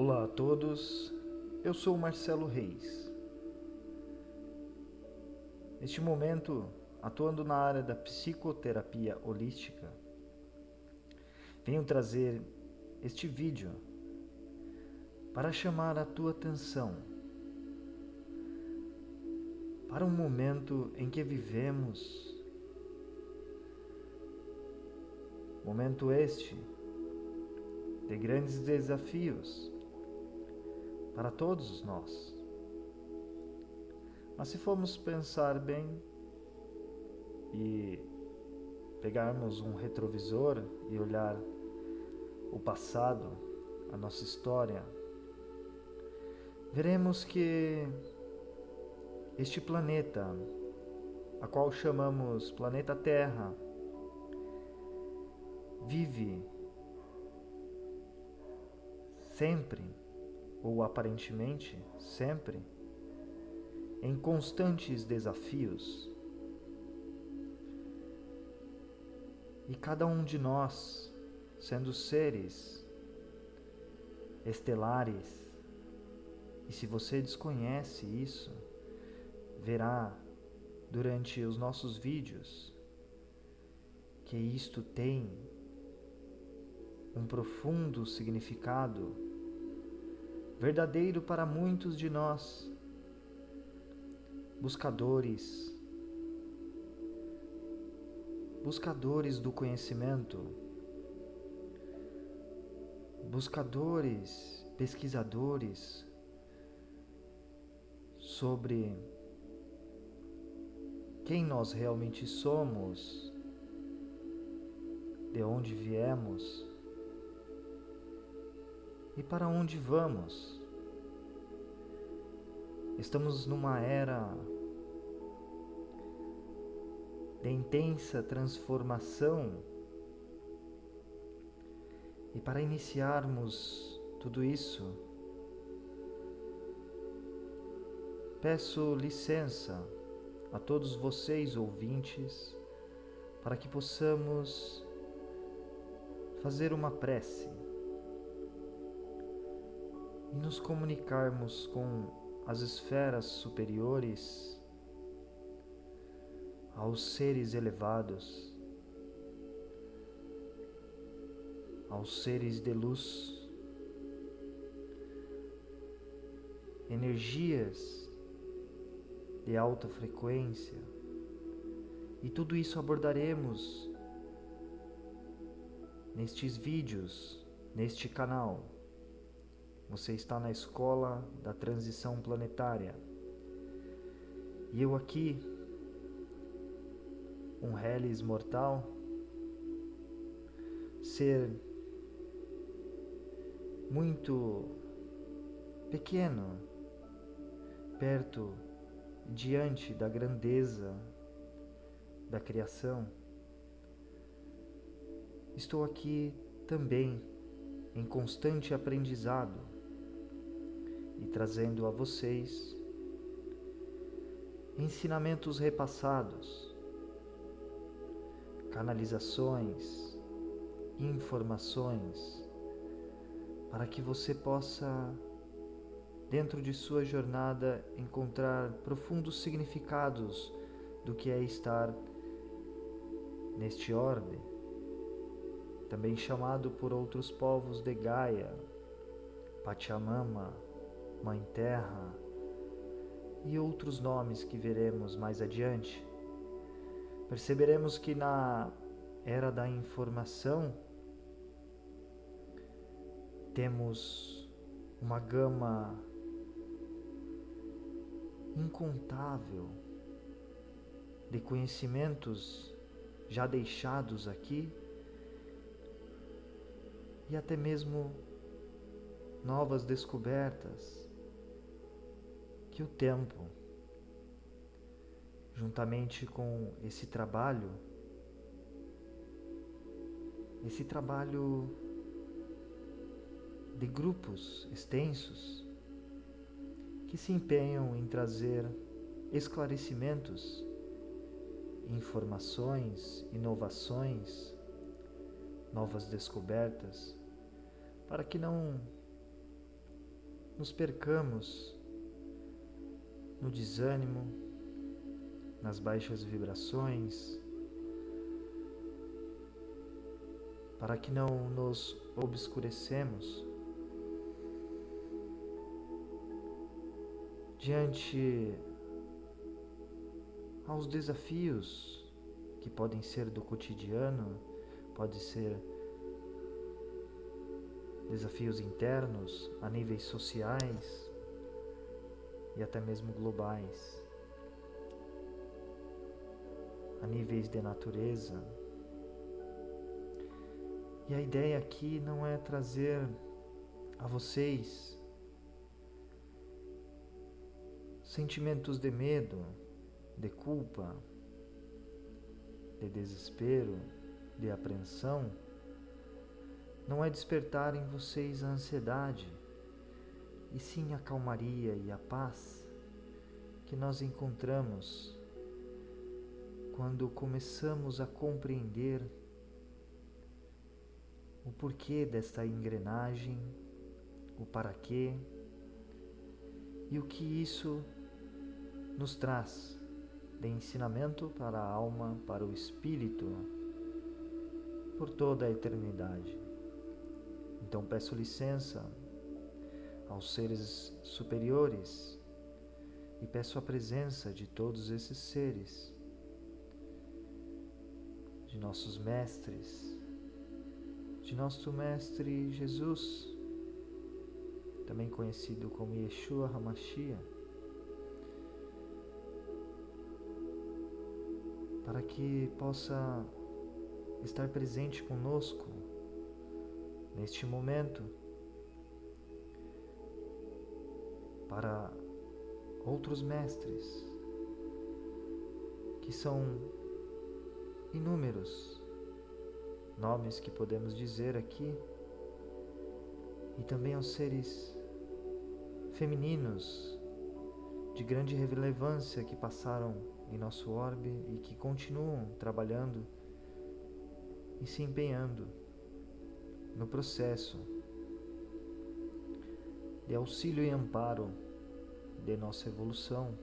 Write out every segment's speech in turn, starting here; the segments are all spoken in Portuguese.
Olá a todos, eu sou Marcelo Reis. Neste momento, atuando na área da psicoterapia holística, venho trazer este vídeo para chamar a tua atenção para um momento em que vivemos, momento este de grandes desafios para todos nós. Mas se formos pensar bem e pegarmos um retrovisor e olhar o passado, a nossa história, veremos que este planeta, a qual chamamos planeta Terra, vive sempre, ou aparentemente sempre, em constantes desafios. E cada um de nós, sendo seres estelares, e se você desconhece isso, verá durante os nossos vídeos que isto tem um profundo significado verdadeiro para muitos de nós, buscadores do conhecimento, buscadores, pesquisadores sobre quem nós realmente somos, de onde viemos e para onde vamos. Estamos numa era de intensa transformação, e para iniciarmos tudo isso, peço licença a todos vocês ouvintes para que possamos fazer uma prece e nos comunicarmos com as esferas superiores, aos seres elevados, aos seres de luz, energias de alta frequência, e tudo isso abordaremos nestes vídeos, neste canal. Você está na escola da transição planetária, e eu aqui, um reles mortal, ser muito pequeno, perto, diante da grandeza da criação. Estou aqui também em constante aprendizado e trazendo a vocês ensinamentos repassados, canalizações, informações, para que você possa, dentro de sua jornada, encontrar profundos significados do que é estar neste orbe, também chamado por outros povos de Gaia, Pachamama, Mãe Terra e outros nomes que veremos mais adiante. Perceberemos que na era da informação temos uma gama incontável de conhecimentos já deixados aqui, e até mesmo novas descobertas que o tempo, juntamente com esse trabalho de grupos extensos que se empenham em trazer esclarecimentos, informações, inovações, novas descobertas, para que não nos percamos no desânimo, nas baixas vibrações, para que não nos obscurecemos diante aos desafios que podem ser do cotidiano, pode ser desafios internos a níveis sociais e até mesmo globais, a níveis de natureza. E a ideia aqui não é trazer a vocês sentimentos de medo, de culpa, de desespero, de apreensão. Não é despertar em vocês a ansiedade, e sim a calmaria e a paz que nós encontramos quando começamos a compreender o porquê desta engrenagem, o para quê e o que isso nos traz de ensinamento para a alma, para o espírito, por toda a eternidade. Então peço licença aos seres superiores e peço a presença de todos esses seres, de nossos mestres, de nosso Mestre Jesus, também conhecido como Yeshua HaMashiach, para que possa estar presente conosco neste momento, para outros mestres, que são inúmeros nomes que podemos dizer aqui, e também aos seres femininos de grande relevância que passaram em nosso orbe e que continuam trabalhando e se empenhando no processo de auxílio e amparo de nossa evolução,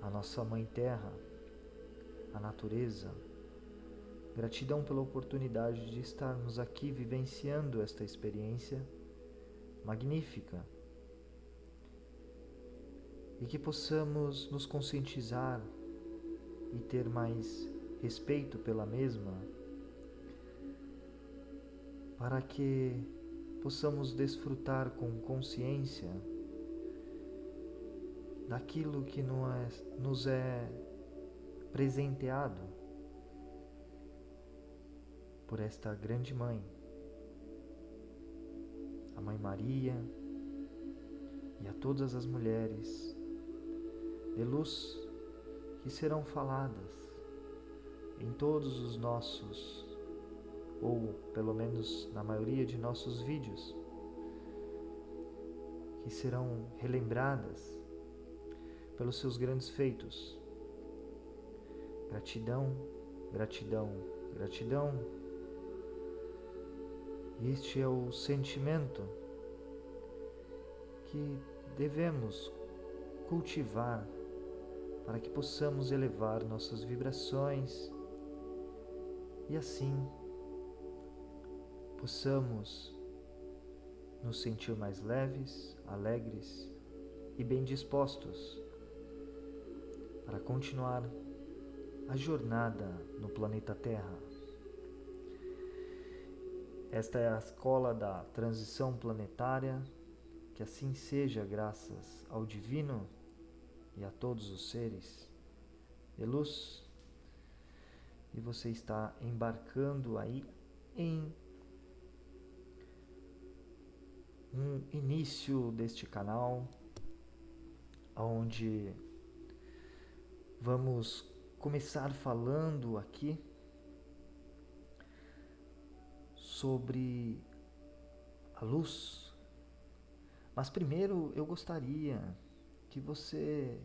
a nossa Mãe Terra, a natureza. Gratidão pela oportunidade de estarmos aqui vivenciando esta experiência magnífica e que possamos nos conscientizar e ter mais respeito pela mesma, para que possamos desfrutar com consciência daquilo que nos é presenteado por esta grande Mãe, a Mãe Maria, e a todas as mulheres de luz que serão faladas em todos os nossos, ou pelo menos na maioria de nossos vídeos, que serão relembradas pelos seus grandes feitos. Gratidão, gratidão, gratidão. Este é o sentimento que devemos cultivar para que possamos elevar nossas vibrações e assim possamos nos sentir mais leves, alegres e bem dispostos para continuar a jornada no planeta Terra. Esta é a escola da transição planetária, que assim seja, graças ao Divino e a todos os seres de luz. E você está embarcando aí em um início deste canal, onde vamos começar falando aqui sobre a luz. Mas primeiro eu gostaria que você,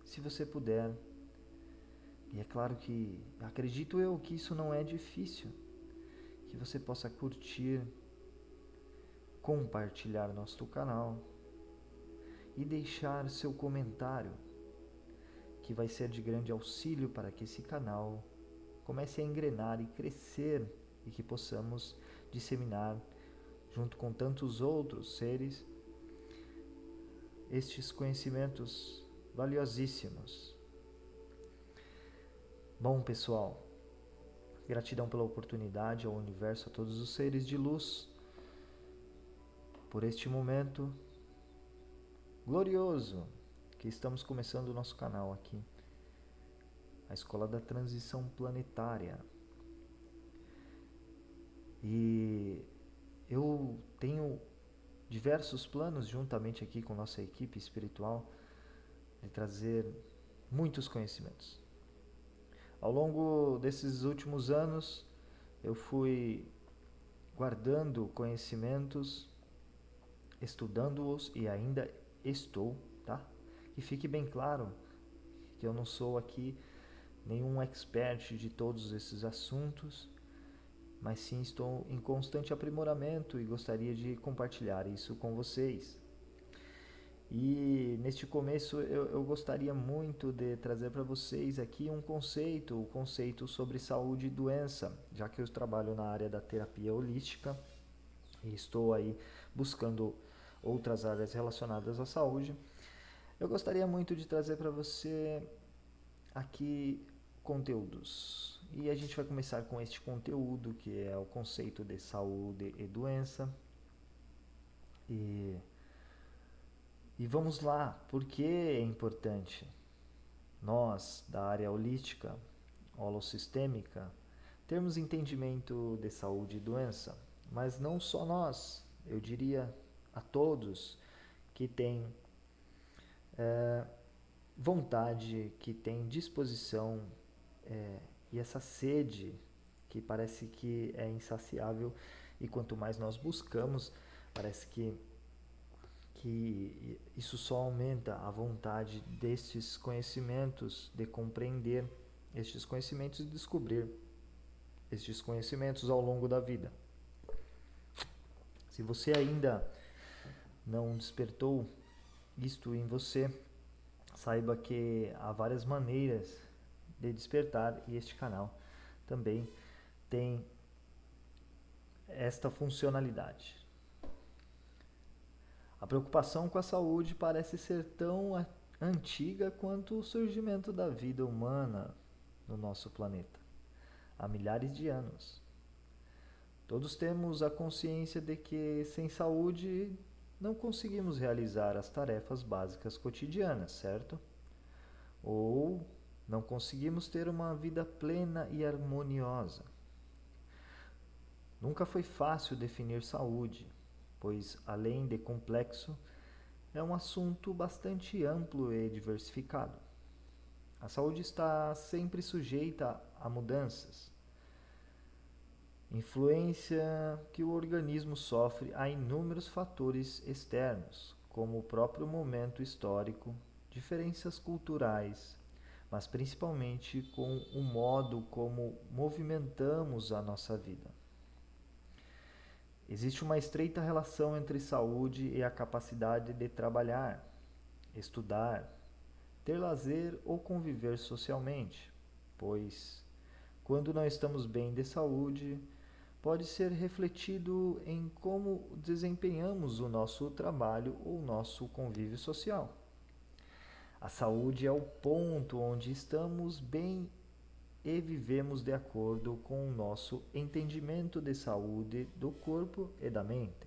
se você puder, e é claro que acredito eu que isso não é difícil, que você possa curtir, compartilhar nosso canal e deixar seu comentário, que vai ser de grande auxílio para que esse canal comece a engrenar e crescer e que possamos disseminar, junto com tantos outros seres, estes conhecimentos valiosíssimos. Bom, pessoal, gratidão pela oportunidade, ao universo, a todos os seres de luz, por este momento glorioso que estamos começando o nosso canal aqui, a Escola da Transição Planetária. E eu tenho diversos planos, juntamente aqui com nossa equipe espiritual, de trazer muitos conhecimentos. Ao longo desses últimos anos, eu fui guardando conhecimentos, estudando-os e ainda estou, tá? E fique bem claro que eu não sou aqui nenhum expert de todos esses assuntos, mas sim estou em constante aprimoramento e gostaria de compartilhar isso com vocês. E neste começo eu gostaria muito de trazer para vocês aqui o conceito sobre saúde e doença, já que eu trabalho na área da terapia holística e estou aí buscando outras áreas relacionadas à saúde. Eu gostaria muito de trazer para você aqui conteúdos. E a gente vai começar com este conteúdo, que é o conceito de saúde e doença. E vamos lá, por que é importante nós, da área holística, holossistêmica, termos entendimento de saúde e doença? Mas não só nós, eu diria a todos que têm vontade, que têm disposição e essa sede que parece que é insaciável, e quanto mais nós buscamos, parece que isso só aumenta a vontade destes conhecimentos, de compreender estes conhecimentos e descobrir estes conhecimentos ao longo da vida. Se você ainda não despertou isto em você, saiba que há várias maneiras de despertar e este canal também tem esta funcionalidade. A preocupação com a saúde parece ser tão antiga quanto o surgimento da vida humana no nosso planeta, há milhares de anos. Todos temos a consciência de que sem saúde não conseguimos realizar as tarefas básicas cotidianas, certo? Ou não conseguimos ter uma vida plena e harmoniosa. Nunca foi fácil definir saúde, pois, além de complexo, é um assunto bastante amplo e diversificado. A saúde está sempre sujeita a mudanças, influência que o organismo sofre a inúmeros fatores externos, como o próprio momento histórico, diferenças culturais, mas principalmente com o modo como movimentamos a nossa vida. Existe uma estreita relação entre saúde e a capacidade de trabalhar, estudar, ter lazer ou conviver socialmente, pois, quando não estamos bem de saúde, pode ser refletido em como desempenhamos o nosso trabalho ou nosso convívio social. A saúde é o ponto onde estamos bem e vivemos de acordo com o nosso entendimento de saúde do corpo e da mente.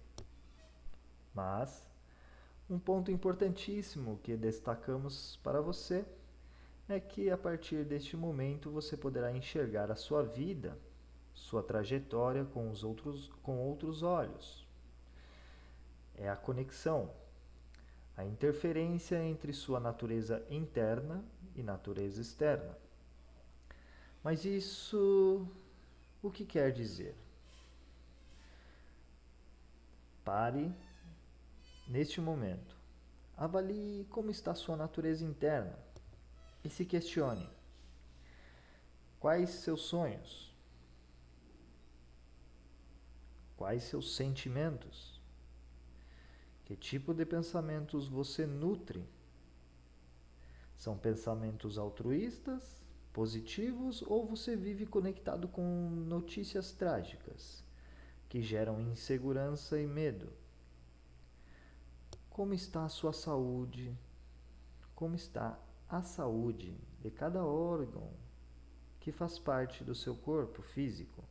Mas um ponto importantíssimo que destacamos para você é que a partir deste momento você poderá enxergar a sua vida, sua trajetória com outros olhos. É a conexão, a interferência entre sua natureza interna e natureza externa. Mas isso o que quer dizer? Pare neste momento. Avalie como está sua natureza interna e se questione: quais seus sonhos? Quais seus sentimentos? Que tipo de pensamentos você nutre? São pensamentos altruístas, positivos, ou você vive conectado com notícias trágicas que geram insegurança e medo? Como está a sua saúde? Como está a saúde de cada órgão que faz parte do seu corpo físico?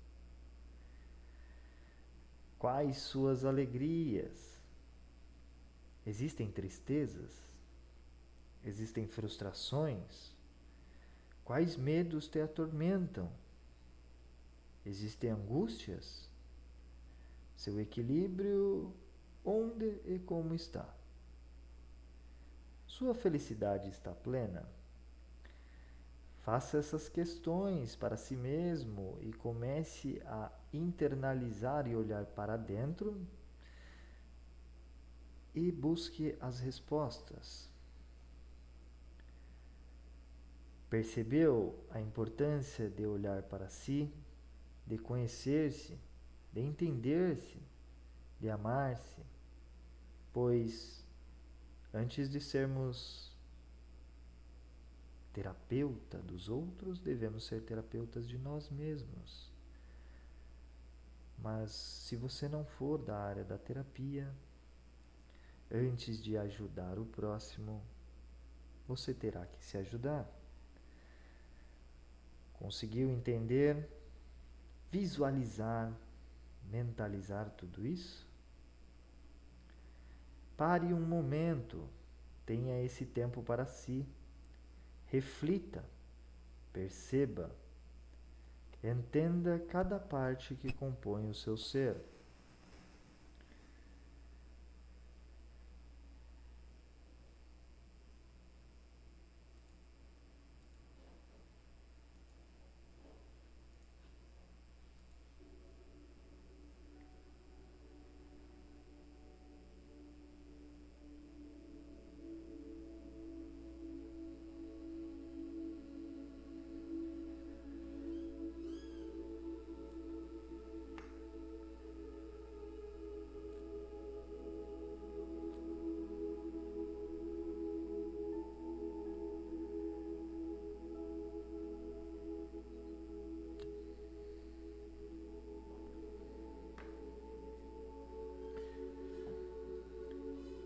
Quais suas alegrias? Existem tristezas? Existem frustrações? Quais medos te atormentam? Existem angústias? Seu equilíbrio, onde e como está? Sua felicidade está plena? Faça essas questões para si mesmo e comece a internalizar e olhar para dentro e busque as respostas. Percebeu a importância de olhar para si, de conhecer-se, de entender-se, de amar-se? Pois antes de sermos terapeuta dos outros, devemos ser terapeutas de nós mesmos. Mas se você não for da área da terapia, antes de ajudar o próximo, você terá que se ajudar. Conseguiu entender, visualizar, mentalizar tudo isso? Pare um momento, tenha esse tempo para si, reflita, perceba, entenda cada parte que compõe o seu ser.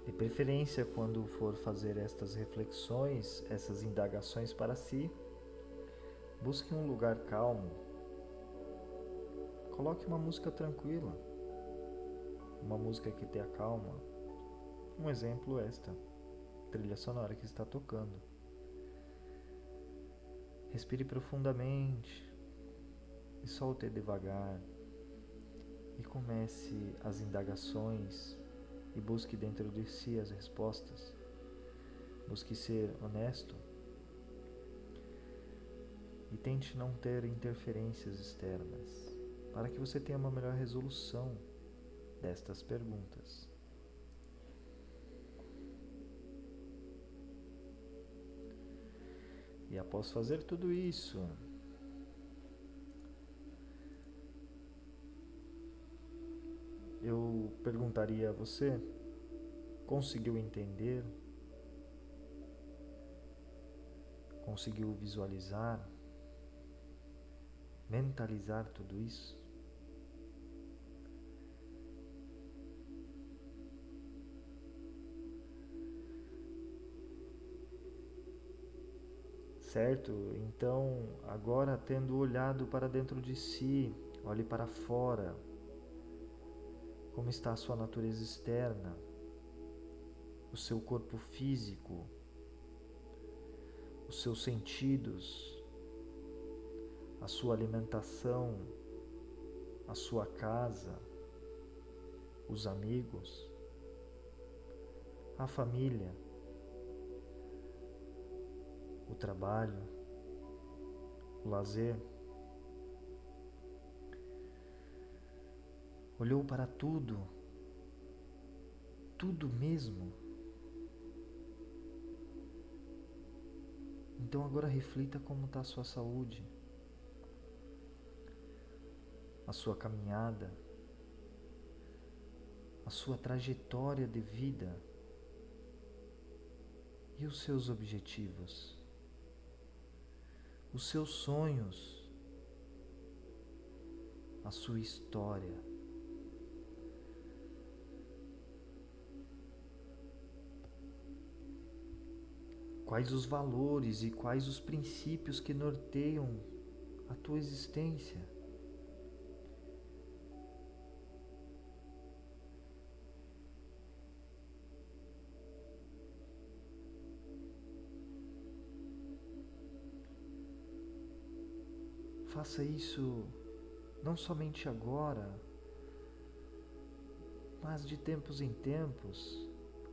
De preferência, quando for fazer estas reflexões, essas indagações para si, busque um lugar calmo. Coloque uma música tranquila, uma música que te acalma. Um exemplo, esta trilha sonora que está tocando. Respire profundamente e solte devagar. E comece as indagações e busque dentro de si as respostas. Busque ser honesto e tente não ter interferências externas, para que você tenha uma melhor resolução destas perguntas. E após fazer tudo isso, eu perguntaria a você: conseguiu entender? Conseguiu visualizar? Mentalizar tudo isso? Certo? Então, agora tendo olhado para dentro de si, olhe para fora. Como está a sua natureza externa? O seu corpo físico? Os seus sentidos? A sua alimentação? A sua casa? Os amigos? A família? O trabalho? O lazer? Olhou para tudo, tudo mesmo. Então agora reflita como está a sua saúde, a sua caminhada, a sua trajetória de vida e os seus objetivos, os seus sonhos, a sua história. Quais os valores e quais os princípios que norteiam a tua existência? Faça isso não somente agora, mas de tempos em tempos,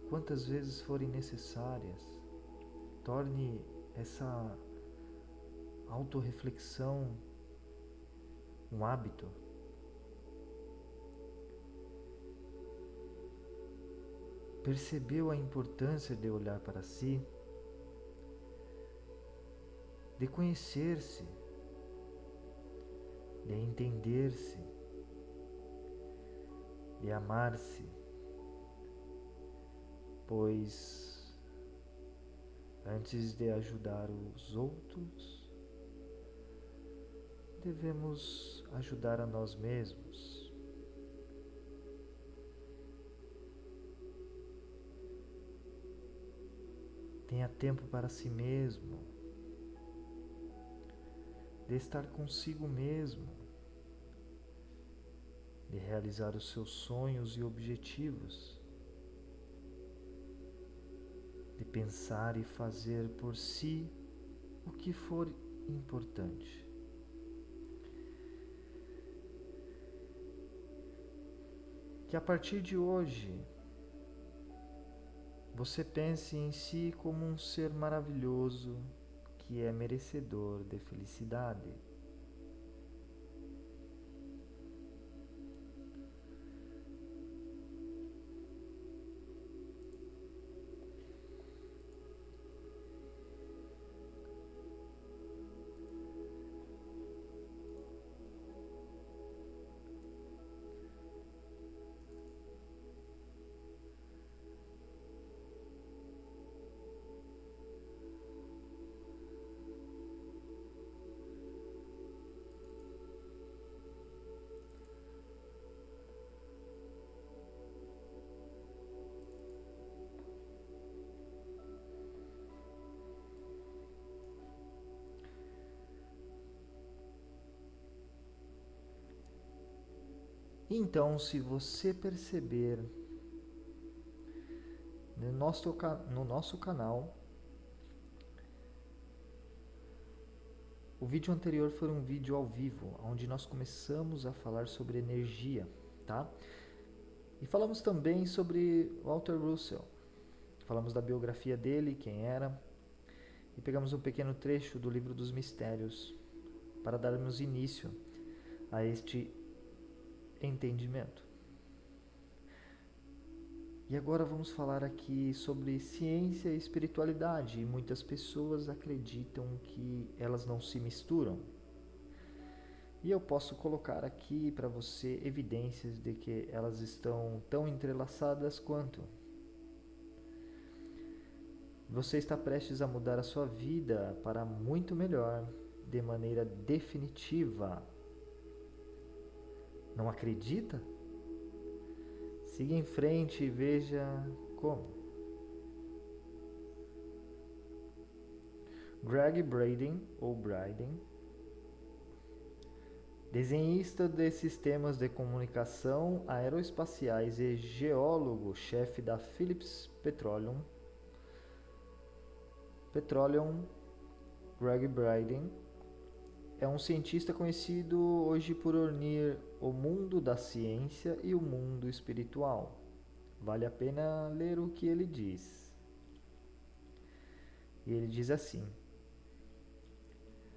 quantas vezes forem necessárias. Torne essa autorreflexão um hábito. Percebeu a importância de olhar para si, de conhecer-se, de entender-se, de amar-se, pois antes de ajudar os outros, devemos ajudar a nós mesmos. Tenha tempo para si mesmo, de estar consigo mesmo, de realizar os seus sonhos e objetivos, de pensar e fazer por si o que for importante. Que a partir de hoje você pense em si como um ser maravilhoso que é merecedor de felicidade. Então, se você perceber no nosso canal, o vídeo anterior foi um vídeo ao vivo, onde nós começamos a falar sobre energia, tá? E falamos também sobre Walter Russell. Falamos da biografia dele, quem era, e pegamos um pequeno trecho do Livro dos Mistérios para darmos início a este entendimento. E agora vamos falar aqui sobre ciência e espiritualidade. E muitas pessoas acreditam que elas não se misturam. E eu posso colocar aqui para você evidências de que elas estão tão entrelaçadas quanto. Você está prestes a mudar a sua vida para muito melhor, de maneira definitiva. Não acredita? Siga em frente e veja como. Greg Braden, ou Bryden, desenhista de sistemas de comunicação aeroespaciais e geólogo-chefe da Phillips Petroleum, Greg Braden é um cientista conhecido hoje por unir o mundo da ciência e o mundo espiritual. Vale a pena ler o que ele diz. E ele diz assim: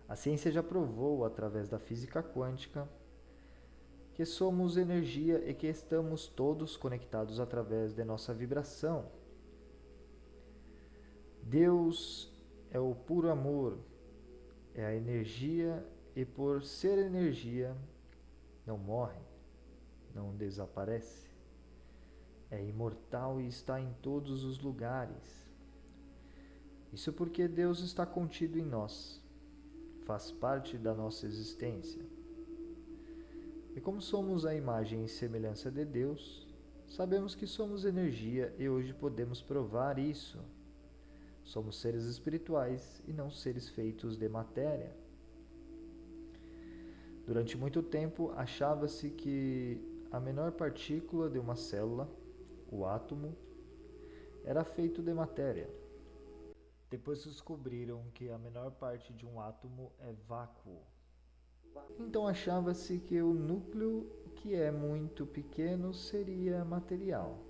a ciência já provou, através da física quântica, que somos energia e que estamos todos conectados através de nossa vibração. Deus é o puro amor, é a energia, e por ser energia, não morre, não desaparece. é imortal e está em todos os lugares. Isso porque Deus está contido em nós, faz parte da nossa existência. E como somos a imagem e semelhança de Deus, sabemos que somos energia e hoje podemos provar isso. Somos seres espirituais e não seres feitos de matéria. Durante muito tempo, achava-se que a menor partícula de uma célula, o átomo, era feito de matéria. Depois descobriram que a menor parte de um átomo é vácuo. Então achava-se que o núcleo, que é muito pequeno, seria material.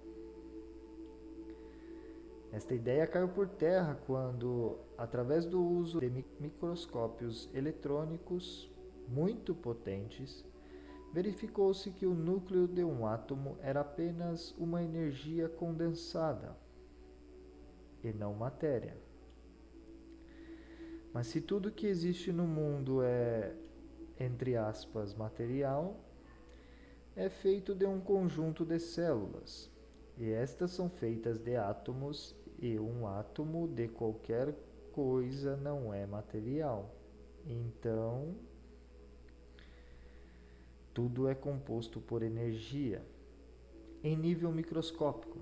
Esta ideia caiu por terra quando, através do uso de microscópios eletrônicos muito potentes, verificou-se que o núcleo de um átomo era apenas uma energia condensada e não matéria. Mas se tudo que existe no mundo é, entre aspas, material, é feito de um conjunto de células, e estas são feitas de átomos, e um átomo de qualquer coisa não é material. Então, tudo é composto por energia. Em nível microscópico,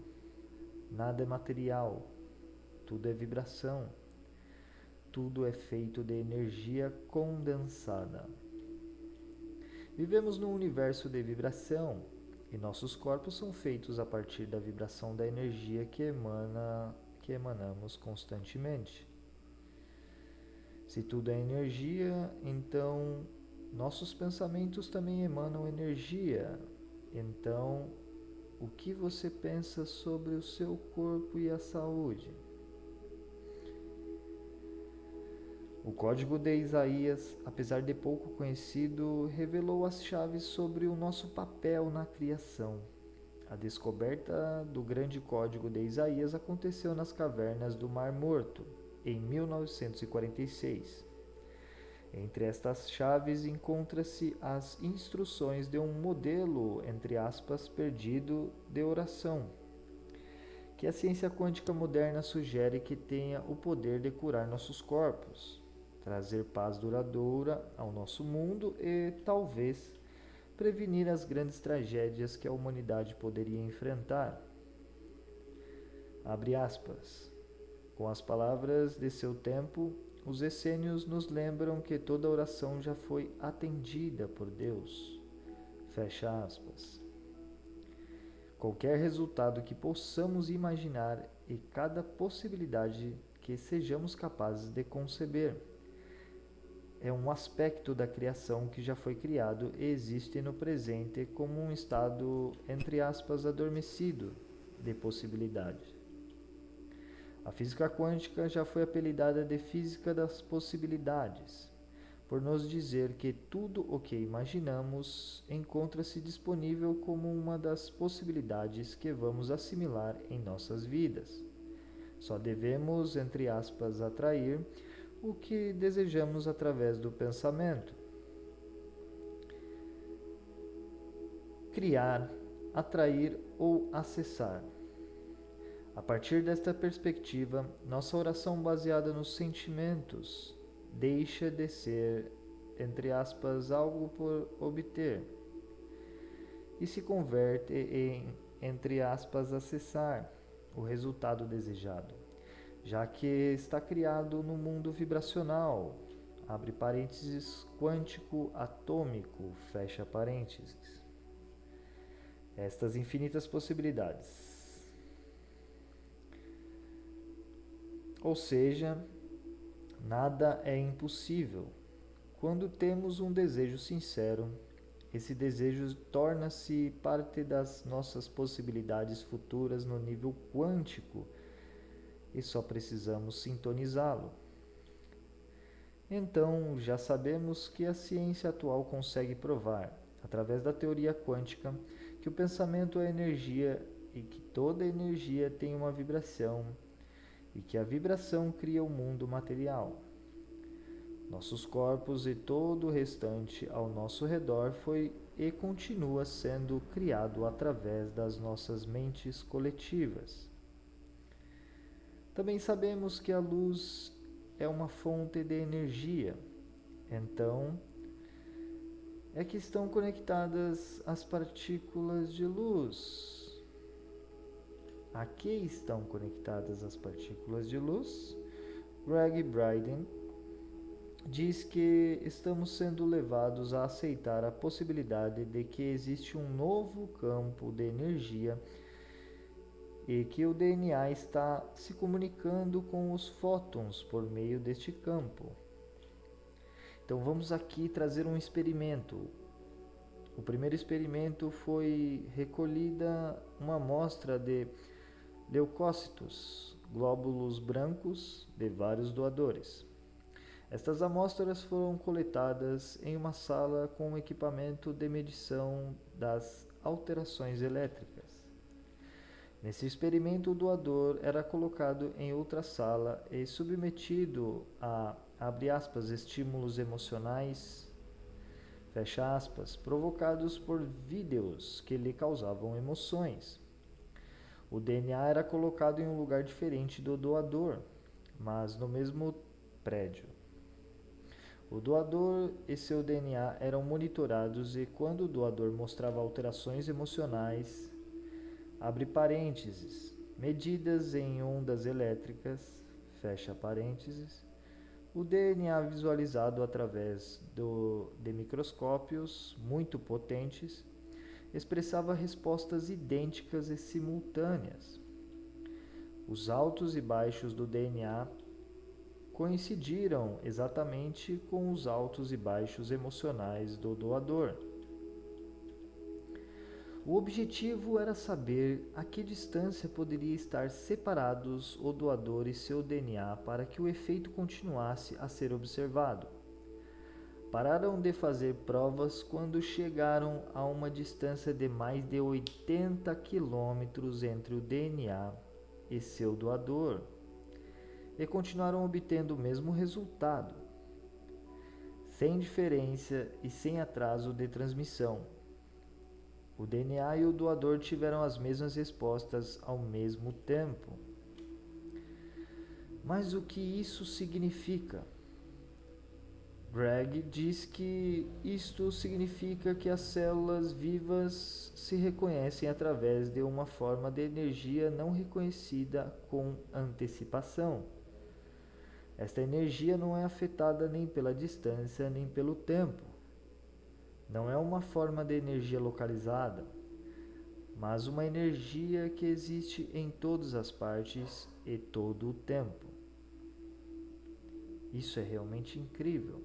nada é material, tudo é vibração. Tudo é feito de energia condensada. Vivemos num universo de vibração e nossos corpos são feitos a partir da vibração da energia que emanamos constantemente. Se tudo é energia, então nossos pensamentos também emanam energia. Então, o que você pensa sobre o seu corpo e a saúde? O Código de Isaías, apesar de pouco conhecido, revelou as chaves sobre o nosso papel na criação. A descoberta do grande Código de Isaías aconteceu nas cavernas do Mar Morto, em 1946. Entre estas chaves encontra-se as instruções de um modelo, entre aspas, perdido de oração, que a ciência quântica moderna sugere que tenha o poder de curar nossos corpos, trazer paz duradoura ao nosso mundo e, talvez, prevenir as grandes tragédias que a humanidade poderia enfrentar. Abre aspas. Com as palavras de seu tempo, os essênios nos lembram que toda oração já foi atendida por Deus. Fecha aspas. Qualquer resultado que possamos imaginar e cada possibilidade que sejamos capazes de conceber é um aspecto da criação que já foi criado e existe no presente como um estado, entre aspas, adormecido de possibilidade. A física quântica já foi apelidada de física das possibilidades, por nos dizer que tudo o que imaginamos encontra-se disponível como uma das possibilidades que vamos assimilar em nossas vidas. Só devemos, entre aspas, atrair o que desejamos através do pensamento. Criar, atrair ou acessar. A partir desta perspectiva, nossa oração baseada nos sentimentos deixa de ser, entre aspas, algo por obter e se converte em, entre aspas, acessar o resultado desejado, já que está criado no mundo vibracional, abre parênteses, quântico atômico, fecha parênteses. Estas infinitas possibilidades. Ou seja, nada é impossível. Quando temos um desejo sincero, esse desejo torna-se parte das nossas possibilidades futuras no nível quântico e só precisamos sintonizá-lo. Então, já sabemos que a ciência atual consegue provar, através da teoria quântica, que o pensamento é energia e que toda energia tem uma vibração e que a vibração cria o mundo material. Nossos corpos e todo o restante ao nosso redor foi e continua sendo criado através das nossas mentes coletivas. Também sabemos que a luz é uma fonte de energia. Então, é que estão conectadas as partículas de luz. A que estão conectadas as partículas de luz? Greg Braden diz que estamos sendo levados a aceitar a possibilidade de que existe um novo campo de energia e que o DNA está se comunicando com os fótons por meio deste campo. Então vamos aqui trazer um experimento. O primeiro experimento foi recolhida uma amostra de leucócitos, glóbulos brancos de vários doadores. Estas amostras foram coletadas em uma sala com equipamento de medição das alterações elétricas. Nesse experimento, o doador era colocado em outra sala e submetido a, abre aspas, estímulos emocionais, fecha aspas, provocados por vídeos que lhe causavam emoções. O DNA era colocado em um lugar diferente do doador, mas no mesmo prédio. O doador e seu DNA eram monitorados e quando o doador mostrava alterações emocionais, abre parênteses, medidas em ondas elétricas, fecha parênteses, o DNA visualizado através de microscópios muito potentes expressava respostas idênticas e simultâneas. Os altos e baixos do DNA coincidiram exatamente com os altos e baixos emocionais do doador. O objetivo era saber a que distância poderia estar separados o doador e seu DNA para que o efeito continuasse a ser observado. Pararam de fazer provas quando chegaram a uma distância de mais de 80 quilômetros entre o DNA e seu doador, e continuaram obtendo o mesmo resultado, sem diferença e sem atraso de transmissão. O DNA e o doador tiveram as mesmas respostas ao mesmo tempo. Mas o que isso significa? Greg diz que isto significa que as células vivas se reconhecem através de uma forma de energia não reconhecida com antecipação. Esta energia não é afetada nem pela distância nem pelo tempo. Não é uma forma de energia localizada, mas uma energia que existe em todas as partes e todo o tempo. Isso é realmente incrível.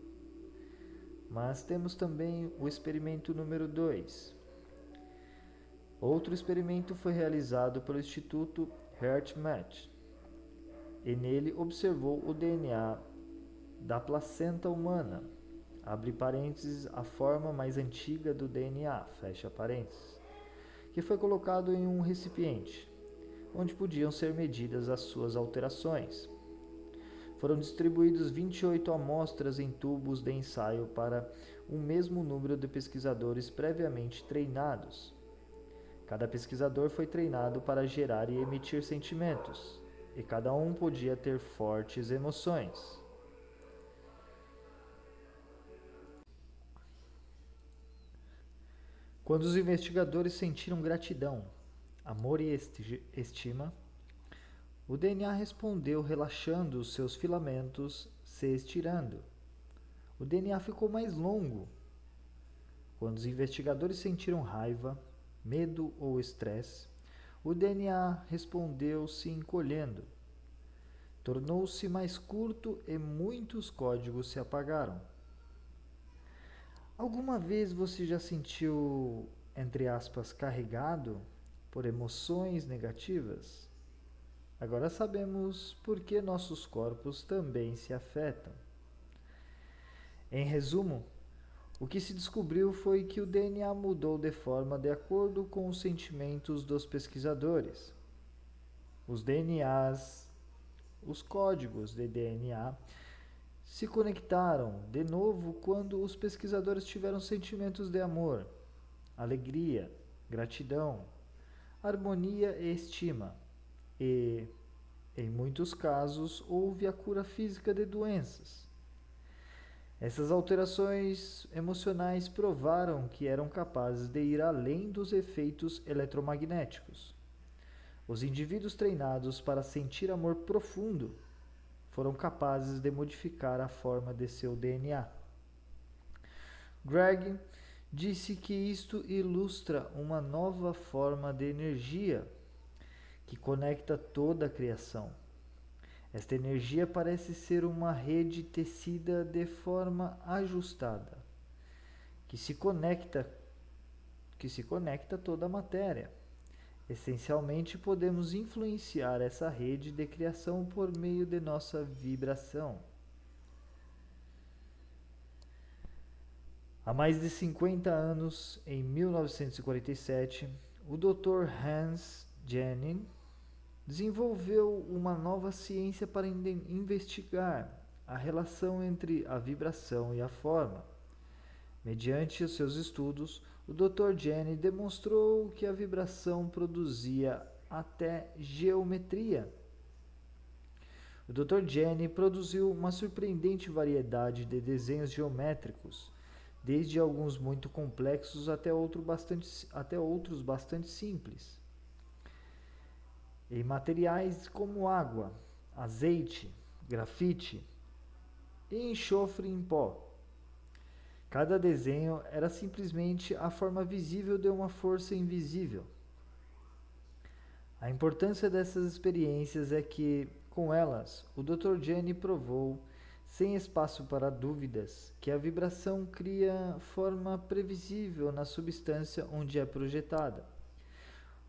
Mas temos também o experimento número 2. Outro experimento foi realizado pelo Instituto HeartMath e nele observou o DNA da placenta humana, abre parênteses, a forma mais antiga do DNA, fecha parênteses, que foi colocado em um recipiente, onde podiam ser medidas as suas alterações. Foram distribuídos 28 amostras em tubos de ensaio para o mesmo número de pesquisadores previamente treinados. Cada pesquisador foi treinado para gerar e emitir sentimentos, e cada um podia ter fortes emoções. Quando os investigadores sentiram gratidão, amor e estima, o DNA respondeu relaxando os seus filamentos, se estirando. O DNA ficou mais longo. Quando os investigadores sentiram raiva, medo ou estresse, o DNA respondeu se encolhendo. Tornou-se mais curto e muitos códigos se apagaram. Alguma vez você já sentiu, entre aspas, carregado por emoções negativas? Agora sabemos por que nossos corpos também se afetam. Em resumo, o que se descobriu foi que o DNA mudou de forma de acordo com os sentimentos dos pesquisadores. Os DNAs, os códigos de DNA, se conectaram de novo quando os pesquisadores tiveram sentimentos de amor, alegria, gratidão, harmonia e estima, e, em muitos casos, houve a cura física de doenças. Essas alterações emocionais provaram que eram capazes de ir além dos efeitos eletromagnéticos. Os indivíduos treinados para sentir amor profundo foram capazes de modificar a forma de seu DNA. Greg disse que isto ilustra uma nova forma de energia que conecta toda a criação. Esta energia parece ser uma rede tecida de forma ajustada, que se conecta a toda a matéria. Essencialmente, podemos influenciar essa rede de criação por meio de nossa vibração. Há mais de 50 anos, em 1947, o Dr. Hans Janine desenvolveu uma nova ciência para investigar a relação entre a vibração e a forma. Mediante os seus estudos, o Dr. Janine demonstrou que a vibração produzia até geometria. O Dr. Janine produziu uma surpreendente variedade de desenhos geométricos, desde alguns muito complexos até outros bastante simples, em materiais como água, azeite, grafite e enxofre em pó. Cada desenho era simplesmente a forma visível de uma força invisível. A importância dessas experiências é que, com elas, o Dr. Janine provou, sem espaço para dúvidas, que a vibração cria forma previsível na substância onde é projetada.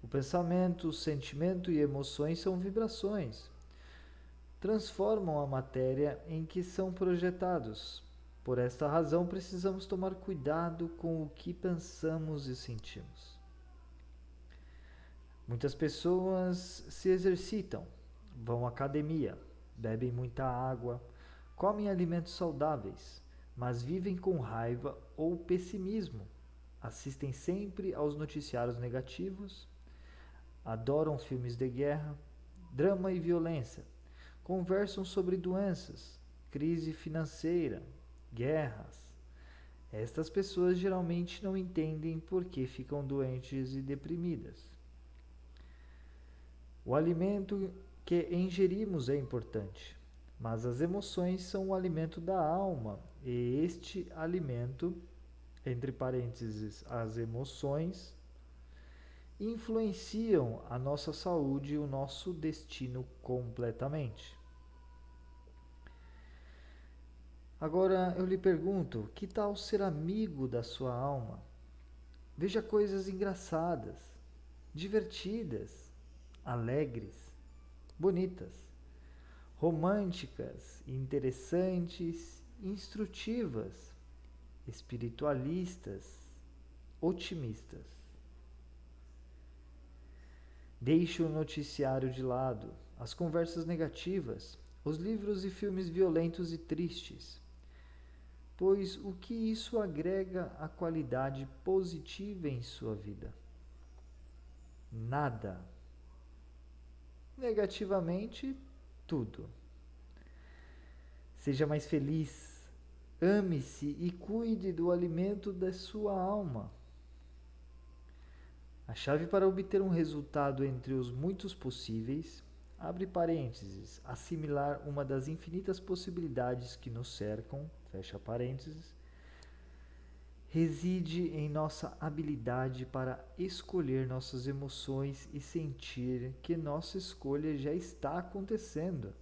O pensamento, o sentimento e emoções são vibrações. Transformam a matéria em que são projetados. Por esta razão, precisamos tomar cuidado com o que pensamos e sentimos. Muitas pessoas se exercitam, vão à academia, bebem muita água, comem alimentos saudáveis, mas vivem com raiva ou pessimismo, assistem sempre aos noticiários negativos, adoram filmes de guerra, drama e violência, conversam sobre doenças, crise financeira, guerras. Estas pessoas geralmente não entendem por que ficam doentes e deprimidas. O alimento que ingerimos é importante, mas as emoções são o alimento da alma, e este alimento, entre parênteses, as emoções, influenciam a nossa saúde e o nosso destino completamente. Agora eu lhe pergunto, que tal ser amigo da sua alma? Veja coisas engraçadas, divertidas, alegres, bonitas, românticas, interessantes, instrutivas, espiritualistas, otimistas. Deixe o noticiário de lado, as conversas negativas, os livros e filmes violentos e tristes, pois o que isso agrega à qualidade positiva em sua vida? Nada. Negativamente, tudo. Seja mais feliz, ame-se e cuide do alimento da sua alma. A chave para obter um resultado entre os muitos possíveis, abre parênteses, assimilar uma das infinitas possibilidades que nos cercam, fecha parênteses, reside em nossa habilidade para escolher nossas emoções e sentir que nossa escolha já está acontecendo.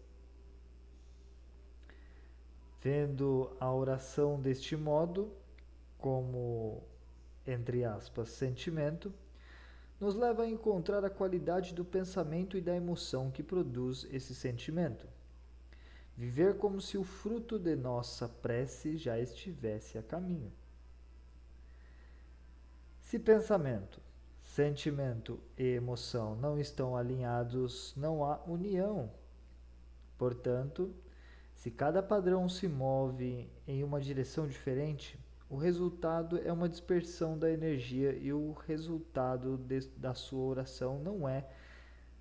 Vendo a oração deste modo, como, entre aspas, sentimento, nos leva a encontrar a qualidade do pensamento e da emoção que produz esse sentimento. Viver como se o fruto de nossa prece já estivesse a caminho. Se pensamento, sentimento e emoção não estão alinhados, não há união. Portanto, Se cada padrão se move em uma direção diferente, o resultado é uma dispersão da energia e o resultado da sua oração não é,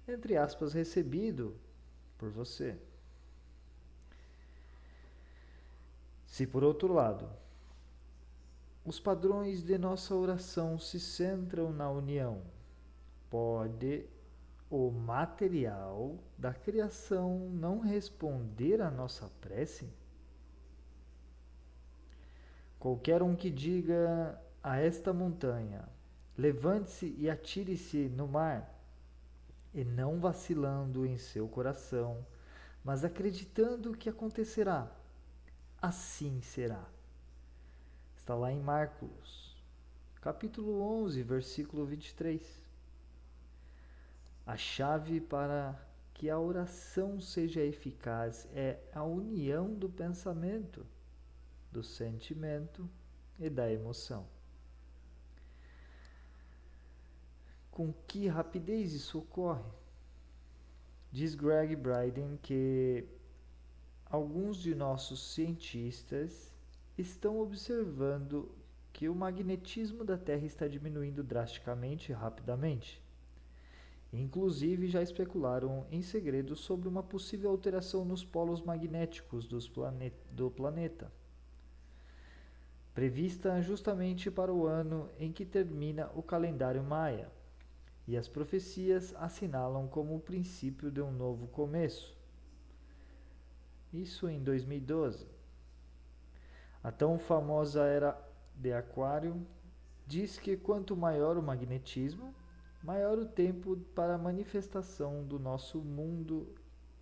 entre aspas, recebido por você. Se, por outro lado, os padrões de nossa oração se centram na união, pode o material da criação não responder à nossa prece? Qualquer um que diga a esta montanha: levante-se e atire-se no mar, e não vacilando em seu coração, mas acreditando que acontecerá, assim será. Está lá em Marcos, capítulo 11, versículo 23. A chave para que a oração seja eficaz é a união do pensamento, do sentimento e da emoção. Com que rapidez isso ocorre? Diz Greg Bryden que alguns de nossos cientistas estão observando que o magnetismo da Terra está diminuindo drasticamente e rapidamente. Inclusive, já especularam em segredo sobre uma possível alteração nos polos magnéticos do planeta, prevista justamente para o ano em que termina o calendário maia, e as profecias assinalam como o princípio de um novo começo. Isso em 2012. A tão famosa era de Aquário diz que quanto maior o magnetismo, maior o tempo para a manifestação do nosso mundo,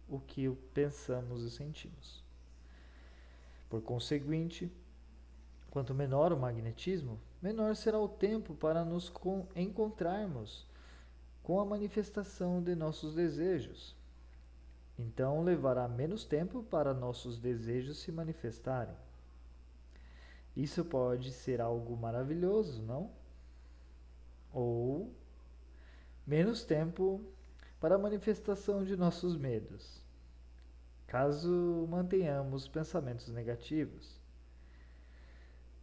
o que pensamos e sentimos. Por conseguinte, quanto menor o magnetismo, menor será o tempo para nos encontrarmos com a manifestação de nossos desejos. Então levará menos tempo para nossos desejos se manifestarem. Isso pode ser algo maravilhoso, não? Ou menos tempo para a manifestação de nossos medos, caso mantenhamos pensamentos negativos.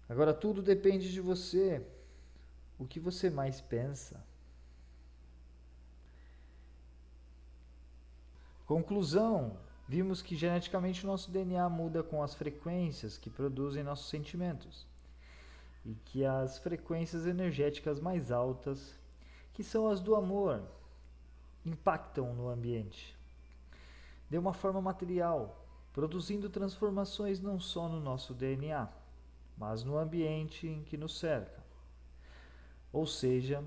Agora tudo depende de você. O que você mais pensa? Conclusão: vimos que geneticamente nosso DNA muda com as frequências que produzem nossos sentimentos, e que as frequências energéticas mais altas, que são as do amor, impactam no ambiente de uma forma material, produzindo transformações não só no nosso DNA, mas no ambiente em que nos cerca. Ou seja,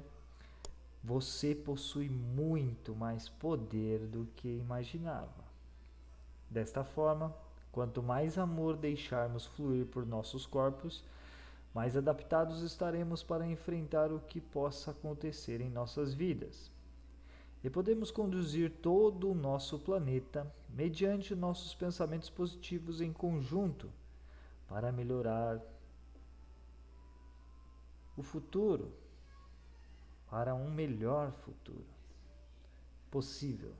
você possui muito mais poder do que imaginava. Desta forma, quanto mais amor deixarmos fluir por nossos corpos, mais adaptados estaremos para enfrentar o que possa acontecer em nossas vidas. E podemos conduzir todo o nosso planeta mediante nossos pensamentos positivos em conjunto para melhorar o futuro, para um melhor futuro possível.